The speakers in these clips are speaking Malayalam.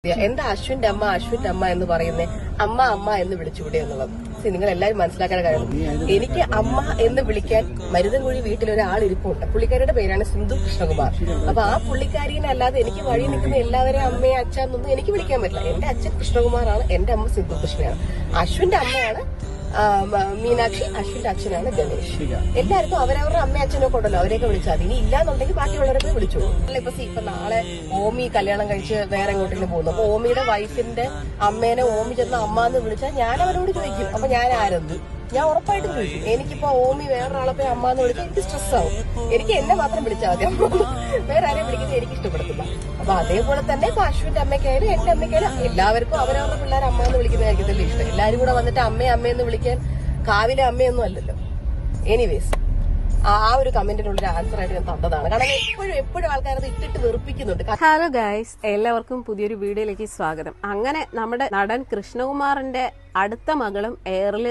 എന്താ അശ്വിന്റെ അമ്മ എന്ന് പറയുന്നേ അമ്മ എന്ന് വിളിച്ചുകൂടെ എന്നുള്ളത്. നിങ്ങൾ എല്ലാവരും മനസ്സിലാക്കാൻ കാര്യം, എനിക്ക് അമ്മ എന്ന് വിളിക്കാൻ മരുതൻകുഴി വീട്ടിലൊരാൾ ഇരിപ്പുണ്ട്. പുള്ളിക്കാരിയുടെ പേരാണ് സിന്ധു കൃഷ്ണകുമാർ. അപ്പൊ ആ പുള്ളിക്കാരിനെ അല്ലാതെ എനിക്ക് വഴി നിൽക്കുന്ന എല്ലാവരെയും അമ്മയെ അച്ഛന്നൊന്നും എനിക്ക് വിളിക്കാൻ പറ്റില്ല. എന്റെ അച്ഛൻ കൃഷ്ണകുമാറാണ്, എന്റെ അമ്മ സിന്ധു കൃഷ്ണയാണ്. അശ്വിന്റെ അമ്മയാണ് മീനാക്ഷി, അശ്വിന്റെ അച്ഛനാണ് ഗണേഷ്. എല്ലാവർക്കും അവരവരുടെ അമ്മ അച്ഛനൊക്കെ ഉണ്ടല്ലോ, അവരെയൊക്കെ വിളിച്ചാൽ മതി. ഇനി ഇല്ലാന്നുണ്ടെങ്കിൽ ബാക്കിയുള്ളവരൊക്കെ വിളിച്ചോളൂ. ഇപ്പൊ നാളെ ഓമി കല്യാണം കഴിച്ച് വേറെ എങ്ങോട്ടെങ്കിലും പോകുന്നു. അപ്പൊ ഓമിയുടെ വൈഫിന്റെ അമ്മേനെ ഓമി ചെന്ന അമ്മ എന്ന് വിളിച്ചാൽ ഞാൻ അവരോട് ചോദിക്കും, അപ്പൊ ഞാൻ ആരെന്ന് ഞാൻ ഉറപ്പായിട്ടും ചോദിക്കും. എനിക്കിപ്പോ ഓമി വേറൊരാളെ പോയി അമ്മ എന്ന് വിളിച്ചാൽ എനിക്ക് സ്ട്രെസ് ആവും. എനിക്ക് എന്നെ മാത്രം വിളിച്ചാൽ മതി, വേറെ ആരെയും വിളിക്കുന്നത് എനിക്ക് ഇഷ്ടപ്പെടത്തില്ല. അപ്പൊ അതേപോലെ തന്നെ ഇപ്പൊ അശ്വിന്റെ അമ്മയ്ക്കായാലും എന്റെ അമ്മയ്ക്കായാലും എല്ലാവർക്കും അവരവരുടെ പിള്ളേർ അമ്മ എന്ന് വിളിക്കുന്നതായിരിക്കത്തില്ല ഇഷ്ടം. എല്ലാരും കൂടെ വന്നിട്ട് അമ്മയെന്ന് വിളിക്കാൻ കാവിലെ അമ്മയൊന്നും അല്ലല്ലോ. എനിവേസ്, ആ ഒരു കമന്റിനുള്ള ആൻസർ ആയിട്ട് ഞാൻ തന്നതാണ്. കാരണം എപ്പോഴും ആൾക്കാരത് ഇട്ടിട്ട് വെറുപ്പിക്കുന്നുണ്ട്. ഹലോ ഗൈസ്, എല്ലാവർക്കും പുതിയൊരു വീഡിയോയിലേക്ക് സ്വാഗതം. അങ്ങനെ നമ്മുടെ നടൻ കൃഷ്ണകുമാറിന്റെ അടുത്ത മകളും എയറിൽ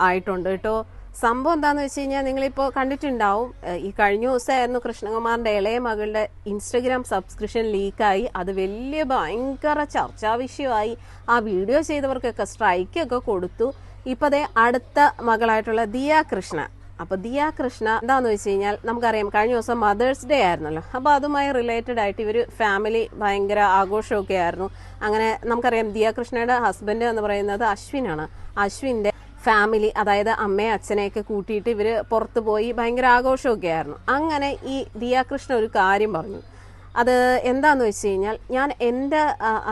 ആയിട്ടുണ്ട് കേട്ടോ. സംഭവം എന്താന്ന് വെച്ച് കഴിഞ്ഞാൽ നിങ്ങളിപ്പോൾ കണ്ടിട്ടുണ്ടാവും. ഈ കഴിഞ്ഞ ദിവസമായിരുന്നു കൃഷ്ണകുമാറിന്റെ ഇളയ മകളുടെ ഇൻസ്റ്റഗ്രാം സബ്സ്ക്രിപ്ഷൻ ലീക്കായി. അത് വലിയ ഭയങ്കര ചർച്ചാ വിഷയമായി. ആ വീഡിയോ ചെയ്തവർക്കൊക്കെ സ്ട്രൈക്കൊക്കെ കൊടുത്തു. ഇപ്പൊ അതേ അടുത്ത മകളായിട്ടുള്ള ദിയ കൃഷ്ണ. അപ്പൊ ദിയ കൃഷ്ണ എന്താന്ന് വെച്ച് കഴിഞ്ഞാൽ നമുക്കറിയാം, കഴിഞ്ഞ ദിവസം മദേഴ്സ് ഡേ ആയിരുന്നല്ലോ. അപ്പൊ അതുമായി റിലേറ്റഡ് ആയിട്ട് ഇവര് ഫാമിലി ഭയങ്കര ആഘോഷമൊക്കെ ആയിരുന്നു. അങ്ങനെ നമുക്കറിയാം ദിയ കൃഷ്ണയുടെ ഹസ്ബൻഡ് എന്ന് പറയുന്നത് അശ്വിനാണ്. അശ്വിന്റെ ഫാമിലി, അതായത് അമ്മയെ അച്ഛനെയൊക്കെ കൂട്ടിയിട്ട് ഇവര് പുറത്തു പോയി ഭയങ്കര ആഘോഷമൊക്കെ ആയിരുന്നു. അങ്ങനെ ഈ ദിയ കൃഷ്ണ ഒരു കാര്യം പറഞ്ഞു. അത് എന്താന്ന് വെച്ച് കഴിഞ്ഞാൽ, ഞാൻ എൻ്റെ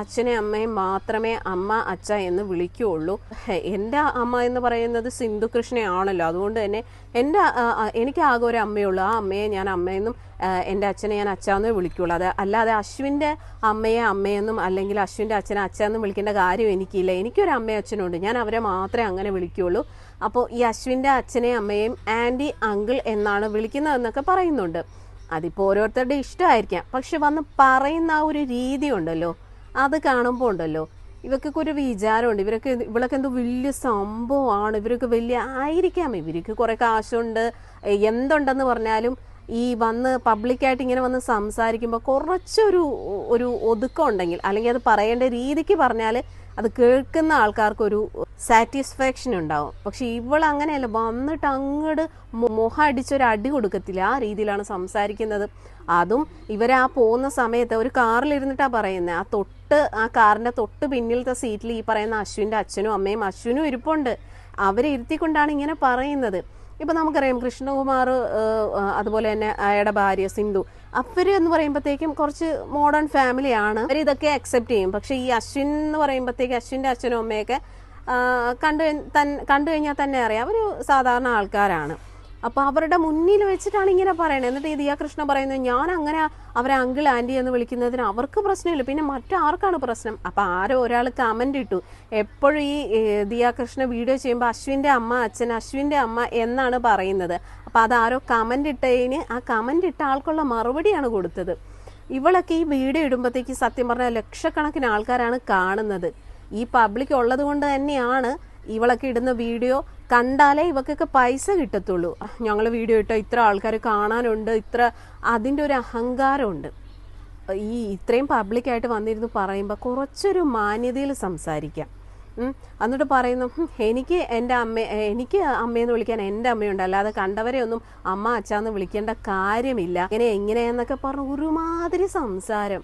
അച്ഛനെയും അമ്മയും മാത്രമേ അമ്മ അച്ഛ എന്ന് വിളിക്കുകയുള്ളൂ. എൻ്റെ അമ്മ എന്ന് പറയുന്നത് സിന്ധു കൃഷ്ണയാണല്ലോ. അതുകൊണ്ട് തന്നെ എനിക്ക് ആകെ ഒരു അമ്മയുള്ളൂ. ആ അമ്മയെ ഞാൻ അമ്മയെന്നും എൻ്റെ അച്ഛനെ ഞാൻ അച്ഛാന്നേ വിളിക്കുകയുള്ളൂ. അല്ലാതെ അശ്വിൻ്റെ അമ്മയെ അമ്മയെന്നും അല്ലെങ്കിൽ അശ്വിൻ്റെ അച്ഛനെ അച്ഛനെന്നും വിളിക്കേണ്ട കാര്യം എനിക്കില്ല. എനിക്കൊരു അമ്മയും അച്ഛനുണ്ട്, ഞാൻ അവരെ മാത്രമേ അങ്ങനെ വിളിക്കുകയുള്ളൂ. അപ്പോൾ ഈ അശ്വിൻ്റെ അച്ഛനെയും അമ്മയും ആൻറ്റി അങ്കിൾ എന്നാണ് വിളിക്കുന്നതെന്നൊക്കെ പറയുന്നുണ്ട്. അതിപ്പോൾ ഓരോരുത്തരുടെ ഇഷ്ടമായിരിക്കാം. പക്ഷെ വന്ന് പറയുന്ന ആ ഒരു രീതി ഉണ്ടല്ലോ, അത് കാണുമ്പോൾ ഉണ്ടല്ലോ ഇവർക്ക് ഒരു വിചാരമുണ്ട്. ഇവളൊക്കെ എന്തോ വലിയ സംഭവമാണ്, ഇവരൊക്കെ വലിയ ആയിരിക്കാം, ഇവർക്ക് കുറെ കാശുണ്ട്, എന്തുണ്ടെന്ന് പറഞ്ഞാലും ഈ വന്ന് പബ്ലിക്കായിട്ട് ഇങ്ങനെ വന്ന് സംസാരിക്കുമ്പോൾ കുറച്ചൊരു ഒതുക്കം ഉണ്ടെങ്കിൽ, അല്ലെങ്കിൽ അത് പറയേണ്ട രീതിക്ക് പറഞ്ഞാൽ അത് കേൾക്കുന്ന ആൾക്കാർക്കൊരു സാറ്റിസ്ഫാക്ഷൻ ഉണ്ടാവും. പക്ഷെ ഇവളങ്ങനെയല്ല, വന്നിട്ട് അങ്ങോട്ട് മുഖം അടിച്ചൊരു അടി കൊടുക്കത്തില്ല, ആ രീതിയിലാണ് സംസാരിക്കുന്നത്. അതും ഇവരാ പോകുന്ന സമയത്ത് ഒരു കാറിലിരുന്നിട്ടാണ് പറയുന്നത്. ആ കാറിന്റെ തൊട്ട് പിന്നിലത്തെ സീറ്റിൽ ഈ പറയുന്ന അശ്വിന്റെ അച്ഛനും അമ്മയും അശ്വിനും ഇരിപ്പുണ്ട്. അവരെ ഇരുത്തിക്കൊണ്ടാണ് ഇങ്ങനെ പറയുന്നത്. ഇപ്പൊ നമുക്കറിയാം കൃഷ്ണകുമാർ, അതുപോലെ തന്നെ അയാളുടെ ഭാര്യ സിന്ധു, അവര് എന്ന് പറയുമ്പോഴത്തേക്കും കുറച്ച് മോഡേൺ ഫാമിലിയാണ്. അവർ ഇതൊക്കെ അക്സെപ്റ്റ് ചെയ്യും. പക്ഷെ ഈ അശ്വിൻ എന്ന് പറയുമ്പോഴത്തേക്ക് അശ്വിന്റെ അച്ഛനും അമ്മയൊക്കെ കണ്ടു കഴിഞ്ഞാൽ തന്നെ അറിയാം അവര് സാധാരണ ആൾക്കാരാണ്. അപ്പൊ അവരുടെ മുന്നിൽ വെച്ചിട്ടാണ് ഇങ്ങനെ പറയണത്. എന്നിട്ട് ഈ ദിയ കൃഷ്ണ പറയുന്നത്, ഞാൻ അങ്ങനെ അവരെ അങ്കിൾ ആന്റി എന്ന് വിളിക്കുന്നതിന് അവർക്ക് പ്രശ്നമില്ല, പിന്നെ മറ്റാർക്കാണ് പ്രശ്നം? അപ്പൊ ആരോ ഒരാൾ കമന്റ് ഇട്ടു, എപ്പോഴും ഈ ദിയ കൃഷ്ണ വീഡിയോ ചെയ്യുമ്പോൾ അശ്വിന്റെ അമ്മ അച്ഛൻ, അശ്വിന്റെ അമ്മ എന്നാണ് പറയുന്നത്. അപ്പൊ അതാരോ കമന്റ് ഇട്ടതിന് ആ കമന്റ് ഇട്ട ആൾക്കുള്ള മറുപടിയാണ് കൊടുത്തത്. ഇവളൊക്കെ ഈ വീഡിയോ ഇടുമ്പോഴത്തേക്ക് സത്യം പറഞ്ഞാൽ ലക്ഷക്കണക്കിന് ആൾക്കാരാണ് കാണുന്നത്. ഈ പബ്ലിക് ഉള്ളത് കൊണ്ട് തന്നെയാണ് ഇവളൊക്കെ ഇടുന്ന വീഡിയോ കണ്ടാലേ ഇവക്കൊക്കെ പൈസ കിട്ടത്തുള്ളൂ. ഞങ്ങൾ വീഡിയോ ഇട്ടോ ഇത്ര ആൾക്കാർ കാണാനുണ്ട്, അതിൻ്റെ ഒരു അഹങ്കാരമുണ്ട്. ഈ ഇത്രയും പബ്ലിക്കായിട്ട് വന്നിരുന്നു പറയുമ്പോൾ കുറച്ചൊരു മാന്യതയിൽ സംസാരിക്കാം. എന്നിട്ട് പറയുന്നു, എനിക്ക് അമ്മയെന്ന് വിളിക്കാൻ എൻ്റെ അമ്മയുണ്ട്, അല്ലാതെ കണ്ടവരെ ഒന്നും അമ്മ അച്ഛന്ന് വിളിക്കേണ്ട കാര്യമില്ല, എങ്ങനെയെന്നൊക്കെ പറഞ്ഞ് ഒരുമാതിരി സംസാരം,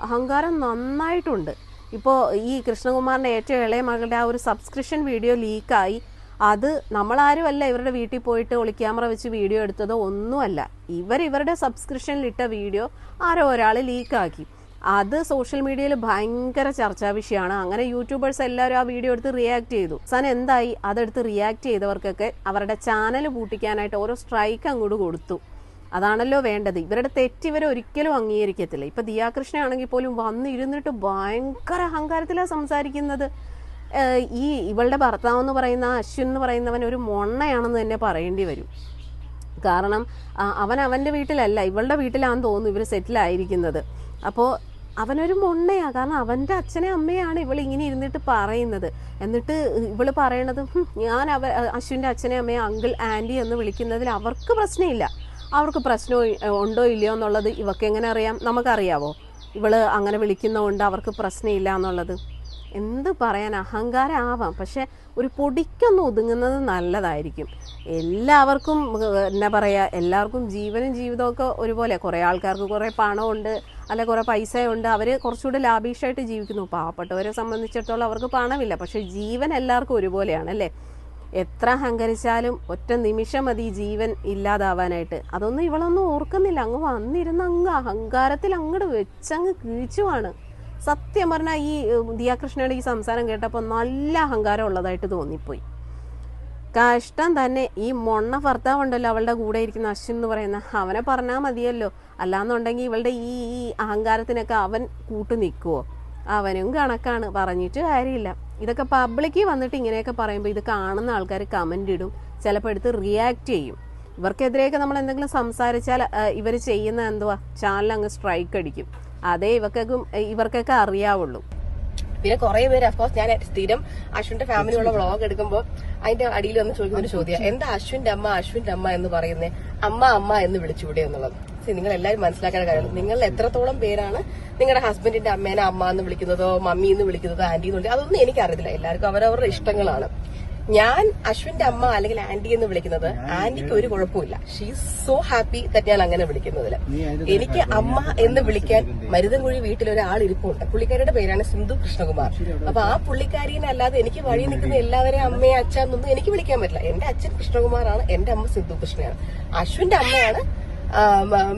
അഹങ്കാരം നന്നായിട്ടുണ്ട്. ഇപ്പോൾ ഈ കൃഷ്ണകുമാറിൻ്റെ ഏറ്റവും ഇളയ മകളുടെ ആ ഒരു സബ്സ്ക്രിപ്ഷൻ വീഡിയോ ലീക്കായി. അത് നമ്മളാരും അല്ല ഇവരുടെ വീട്ടിൽ പോയിട്ട് ഒളിക്യാമറ വെച്ച് വീഡിയോ എടുത്തതോ ഒന്നുമല്ല. ഇവരുടെ സബ്സ്ക്രിപ്ഷനിലിട്ട വീഡിയോ ആരോ ഒരാൾ ലീക്കാക്കി. അത് സോഷ്യൽ മീഡിയയിൽ ഭയങ്കര ചർച്ചാ വിഷയമാണ്. അങ്ങനെ യൂട്യൂബേഴ്സ് എല്ലാവരും ആ വീഡിയോ എടുത്ത് റിയാക്ട് ചെയ്തു. അവസാനം എന്തായി, അതെടുത്ത് റിയാക്ട് ചെയ്തവർക്കൊക്കെ അവരുടെ ചാനൽ പൂട്ടിക്കാനായിട്ട് ഓരോ സ്ട്രൈക്ക് അങ്ങോട്ട് കൊടുത്തു. അതാണല്ലോ വേണ്ടത്. ഇവരുടെ തെറ്റ് ഇവരെ ഒരിക്കലും അംഗീകരിക്കത്തില്ല. ഇപ്പൊ ദിയ കൃഷ്ണ ആണെങ്കിൽ പോലും വന്നിരുന്നിട്ട് ഭയങ്കര അഹങ്കാരത്തിലാണ് സംസാരിക്കുന്നത്. ഇവളുടെ ഭർത്താവ് എന്ന് പറയുന്ന അശ്വിൻ എന്ന് പറയുന്നവൻ ഒരു മൊണ്ണയാണെന്ന് തന്നെ പറയേണ്ടി വരും. കാരണം അവൻ്റെ വീട്ടിലല്ല, ഇവളുടെ വീട്ടിലാണെന്ന് തോന്നുന്നു ഇവർ സെറ്റിലായിരിക്കുന്നത്. അപ്പോൾ അവനൊരു മൊണ്ണയാണ്. കാരണം അവൻ്റെ അച്ഛനെ അമ്മയാണ് ഇവൾ ഇങ്ങനെ ഇരുന്നിട്ട് പറയുന്നത്. എന്നിട്ട് ഇവള് പറയണത്, ഞാൻ അശ്വിൻ്റെ അച്ഛനെ അമ്മയെ അങ്കിൾ ആൻറ്റി എന്ന് വിളിക്കുന്നതിൽ അവർക്ക് പ്രശ്നമില്ല. അവർക്ക് പ്രശ്നം ഉണ്ടോ ഇല്ലയോ എന്നുള്ളത് ഇവക്ക് എങ്ങനെ അറിയാം? നമുക്കറിയാവോ? ഇവള് അങ്ങനെ വിളിക്കുന്നതുകൊണ്ട് അവർക്ക് പ്രശ്നമില്ല എന്നുള്ളത്. എന്ത് പറയാൻ, അഹങ്കാരം ആവാം, പക്ഷെ ഒരു പൊടിക്കൊന്ന് ഒതുങ്ങുന്നത് നല്ലതായിരിക്കും. എല്ലാവർക്കും എന്നാ പറയുക, എല്ലാവർക്കും ജീവനും ജീവിതമൊക്കെ ഒരുപോലെ. കുറേ ആൾക്കാർക്ക് കുറേ പണമുണ്ട്, അല്ലെ കുറേ പൈസയുണ്ട്, അവർ കുറച്ചുകൂടി ലാഭിഷായിട്ട് ജീവിക്കുന്നു. പാവപ്പെട്ടവരെ സംബന്ധിച്ചിടത്തോളം അവർക്ക് പണമില്ല, പക്ഷെ ജീവൻ എല്ലാവർക്കും ഒരുപോലെയാണ് അല്ലേ. എത്ര അഹങ്കരിച്ചാലും ഒറ്റ നിമിഷം മതി ജീവൻ ഇല്ലാതാവാനായിട്ട്. അതൊന്നും ഇവളൊന്നും ഓർക്കുന്നില്ല. അങ്ങ് വന്നിരുന്ന് അങ്ങ് അഹങ്കാരത്തിൽ അങ്ങോട്ട് വെച്ചങ്ങ് കീച്ചുവാണ്. സത്യം പറഞ്ഞാൽ ഈ ദിയാകൃഷ്ണയുടെ ഈ സംസാരം കേട്ടപ്പോൾ നല്ല അഹങ്കാരം ഉള്ളതായിട്ട് തോന്നിപ്പോയി. കഷ്ടം തന്നെ. ഈ മൊണ്ണ ഭർത്താവ് ഉണ്ടല്ലോ അവളുടെ കൂടെ ഇരിക്കുന്ന അശ്വിൻ എന്ന് പറയുന്ന, അവനെ പറഞ്ഞാൽ മതിയല്ലോ. അല്ലാന്നുണ്ടെങ്കിൽ ഇവളുടെ ഈ അഹങ്കാരത്തിനൊക്കെ അവൻ കൂട്ടു നിൽക്കുവോ? അവനും കണക്കാണ്, പറഞ്ഞിട്ട് കാര്യമില്ല. ഇതൊക്കെ പബ്ലിക്കിൽ വന്നിട്ട് ഇങ്ങനെയൊക്കെ പറയുമ്പോൾ ഇത് കാണുന്ന ആൾക്കാർ കമൻ്റ് ഇടും, ചിലപ്പോൾ എടുത്ത് റിയാക്ട് ചെയ്യും. ഇവർക്കെതിരെയൊക്കെ നമ്മൾ എന്തെങ്കിലും സംസാരിച്ചാൽ ഇവർ ചെയ്യുന്ന എന്തുവാ, ചാനൽ അങ്ങ് സ്ട്രൈക്ക് അടിക്കും. അതേ ഇവർക്കൊക്കെ അറിയാവുള്ളൂ. പിന്നെ കുറെ പേര് അഫ്കോഴ്സ് ഞാൻ സ്ഥിരം അശ്വിന്റെ ഫാമിലിയുള്ള വ്ളോഗ് എടുക്കുമ്പോൾ അതിന്റെ അടിയിൽ വന്ന് ചോദിക്കുന്ന ഒരു ചോദ്യം, എന്താ അശ്വിന്റെ അമ്മ എന്ന് പറയുന്നേ, അമ്മ എന്ന് വിളിച്ചുകൂടെ എന്നുള്ളത്. നിങ്ങൾ എല്ലാവരും മനസ്സിലാക്കേണ്ട കാര്യം, നിങ്ങൾ എത്രത്തോളം പേരാണ് നിങ്ങളുടെ ഹസ്ബൻഡിന്റെ അമ്മേനെ അമ്മ എന്ന് വിളിക്കുന്നതോ മമ്മി എന്ന് വിളിക്കുന്നതോ ആന്റി എന്ന് വിളിക്കുന്നത്, അതൊന്നും എനിക്കറിയത്തില്ല. എല്ലാവർക്കും അവരവരുടെ ഇഷ്ടങ്ങളാണ്. ഞാൻ അശ്വിന്റെ അമ്മ അല്ലെങ്കിൽ ആന്റി എന്ന് വിളിക്കുന്നത് ആന്റിക്ക് ഒരു കുഴപ്പമില്ല. ഷീ സോ ഹാപ്പി ദറ്റ് ഞാൻ അങ്ങനെ വിളിക്കുന്നതില്. എനിക്ക് അമ്മ എന്ന് വിളിക്കാൻ മരുതൻകുഴി വീട്ടിൽ ഒരാൾ ഇരിപ്പുണ്ട്. പുള്ളിക്കാരിയുടെ പേരാണ് സിന്ധു കൃഷ്ണകുമാർ. അപ്പൊ ആ പുള്ളിക്കാരിനെ അല്ലാതെ എനിക്ക് വഴി നിൽക്കുന്ന എല്ലാവരെയും അമ്മയെ അച്ഛന്നൊന്നും എനിക്ക് വിളിക്കാൻ പറ്റില്ല. എന്റെ അച്ഛൻ കൃഷ്ണകുമാറാണ്, എന്റെ അമ്മ സിന്ധു കൃഷ്ണയാണ്. അശ്വിന്റെ അമ്മയാണ്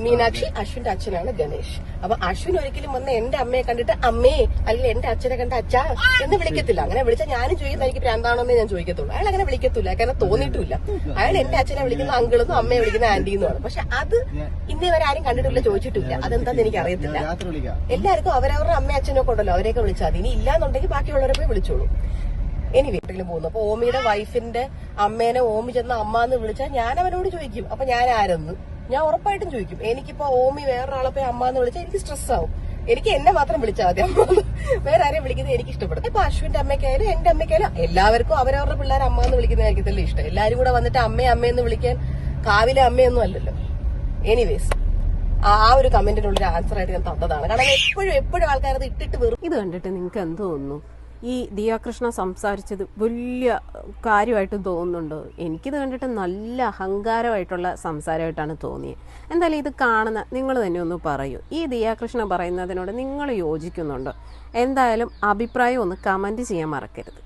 മീനാക്ഷി, അശ്വിന്റെ അച്ഛനാണ് ഗണേഷ്. അപ്പൊ അശ്വിൻ ഒരിക്കലും വന്ന് എന്റെ അമ്മയെ കണ്ടിട്ട് അമ്മേ അല്ലെങ്കിൽ എന്റെ അച്ഛനെ കണ്ട അച്ഛാ എന്ന് വിളിക്കത്തില്ല. അങ്ങനെ വിളിച്ചാൽ ഞാനും ചോദിക്കുന്നത് എനിക്ക് പ്രാന്താണോന്നേ ഞാൻ ചോദിക്കത്തുള്ളൂ. അയാൾ അങ്ങനെ വിളിക്കത്തില്ല, കാരണം തോന്നിയിട്ടില്ല. അയാൾ എന്റെ അച്ഛനെ വിളിക്കുന്ന അങ്കിളെന്നും അമ്മയെ വിളിക്കുന്ന ആന്റിന്നുമാണ്. പക്ഷെ അത് ഇന്നേ വരെ ആരും കണ്ടിട്ടില്ല, ചോദിച്ചിട്ടില്ല. അതെന്താന്ന് എനിക്ക് അറിയത്തില്ല. എല്ലാവർക്കും അവരവരുടെ അമ്മയും അച്ഛനൊക്കെ ഉണ്ടല്ലോ, അവരെയൊക്കെ വിളിച്ചാൽ മതി. ഇനി ഇല്ലാന്നുണ്ടെങ്കിൽ ബാക്കിയുള്ളവരെ പോയി വിളിച്ചോളൂ. ഇനി വീട്ടിലും പോകുന്നു. അപ്പൊ ഓമിയുടെ വൈഫിന്റെ അമ്മേനെ ഓമി ചെന്ന അമ്മ എന്ന് വിളിച്ചാൽ ഞാൻ അവനോട് ചോദിക്കും, അപ്പൊ ഞാൻ ആരെന്ന് ഞാൻ ഉറപ്പായിട്ടും ചോദിക്കും. എനിക്കിപ്പോ ഓമി വേറൊരാളെ പോയി അമ്മ എന്ന് വിളിച്ചാൽ എനിക്ക് സ്ട്രെസ് ആവും. എനിക്ക് എന്നെ മാത്രം വിളിച്ചാൽ മതി, അമ്മ വേറെ ആരെയും വിളിക്കുന്നത് എനിക്ക് ഇഷ്ടപ്പെടും. ഇപ്പൊ അശ്വിന്റെ അമ്മയ്ക്കായാലും എന്റെ അമ്മയ്ക്കായാലും എല്ലാവർക്കും അവരവരുടെ പിള്ളേർ അമ്മ എന്ന് വിളിക്കുന്നതായിരിക്കത്തല്ലേ ഇഷ്ടം. എല്ലാരും കൂടെ വന്നിട്ട് അമ്മയെന്ന് വിളിക്കാൻ കാവിലെ അമ്മയൊന്നും അല്ലല്ലോ. എനിവേസ്, ആ ഒരു കമന്റിനുള്ളൊരു ആൻസർ ആയിട്ട് ഞാൻ തന്നതാണ്. കാരണം എപ്പോഴും ആൾക്കാരത് ഇട്ടിട്ട് വെറും. ഇത് കണ്ടിട്ട് നിങ്ങൾക്ക് എന്ത് തോന്നുന്നു? ഈ ദിയാകൃഷ്ണ സംസാരിച്ചത് വലിയ കാര്യമായിട്ട് തോന്നുന്നുണ്ടോ? എനിക്കിത് കണ്ടിട്ട് നല്ല അഹങ്കാരമായിട്ടുള്ള സംസാരമായിട്ടാണ് തോന്നിയത്. എന്തായാലും ഇത് കാണുന്ന നിങ്ങൾ തന്നെ ഒന്ന് പറയൂ, ഈ ദിയാകൃഷ്ണ പറയുന്നതിനോട് നിങ്ങൾ യോജിക്കുന്നുണ്ടോ? എന്തായാലും അഭിപ്രായം ഒന്ന് കമൻറ്റ് ചെയ്യാൻ മറക്കരുത്.